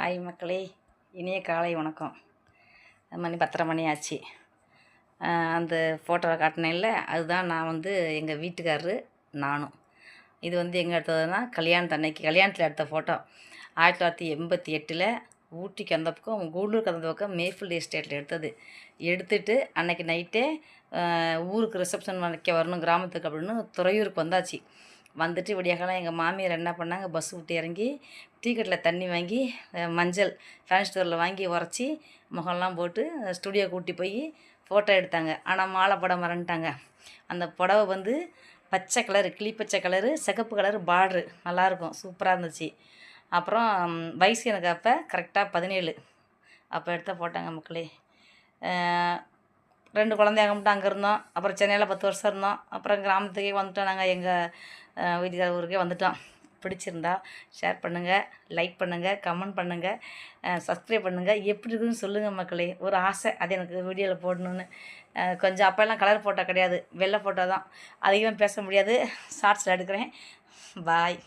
Hi மக்களே, இனிய காலை வணக்கம். மணி 10:30 மணி ஆச்சு. அந்த ஃபோட்டோவை காட்டினேன்ல, அதுதான் நான் எங்கள் வீட்டுக்காரரு நானும். இது எங்கே எடுத்ததுன்னா கல்யாணத்தில் எடுத்த ஃபோட்டோ. 1988 ஊட்டிக்கு அந்த பக்கம், கூடலூருக்கு அந்த பக்கம் மேஃபீல்டு எஸ்டேட்டில் எடுத்துட்டு அன்னைக்கு நைட்டே ஊருக்கு ரிசப்ஷன் வைக்க வரணும் கிராமத்துக்கு அப்படின்னு துறையூருக்கு வந்தாச்சு. வந்துட்டு விடியகாலம் எங்கள் மாமியார் என்ன பண்ணாங்க, பஸ் விட்டு இறங்கி டீக்கெட்டில் தண்ணி வாங்கி மஞ்சள் ஃபேன்சி ஸ்டோரில் வாங்கி உரைச்சி முகம்லாம் போட்டு ஸ்டுடியோ கூட்டி போய் ஃபோட்டோ எடுத்தாங்க. ஆனால் மாலை படம் மறந்துட்டாங்க. அந்த புடவை பச்சை கலரு, கிளிப்பச்சை கலரு, சிகப்பு கலரு பார்ட்ரு, நல்லாயிருக்கும், சூப்பராக இருந்துச்சு. அப்புறம் வயசு எனக்கு அப்போ கரெக்டாக 17. அப்போ எடுத்த ஃபோட்டோங்க மக்களே. 2 குழந்தைங்க மட்டும் அங்கே இருந்தோம். அப்புறம் சென்னையில் 10 வருஷம் இருந்தோம். அப்புறம் கிராமத்துக்கே வந்துட்டோம். நாங்கள் எங்கள் வீட்டுக்கார ஊருக்கே வந்துட்டோம். பிடிச்சிருந்தா ஷேர் பண்ணுங்கள், லைக் பண்ணுங்கள், கமெண்ட் பண்ணுங்கள், சப்ஸ்கிரைப் பண்ணுங்கள். எப்படி இருக்குதுன்னு சொல்லுங்கள் மக்களே. ஒரு ஆசை அது எனக்கு வீடியோவில் போடணுன்னு. கொஞ்சம் அப்போல்லாம் கலர் ஃபோட்டோ கிடையாது, வெள்ளை ஃபோட்டோ தான். அதிகமாக பேச முடியாது, ஷார்ட்ஸில் எடுக்கிறேன். பாய்.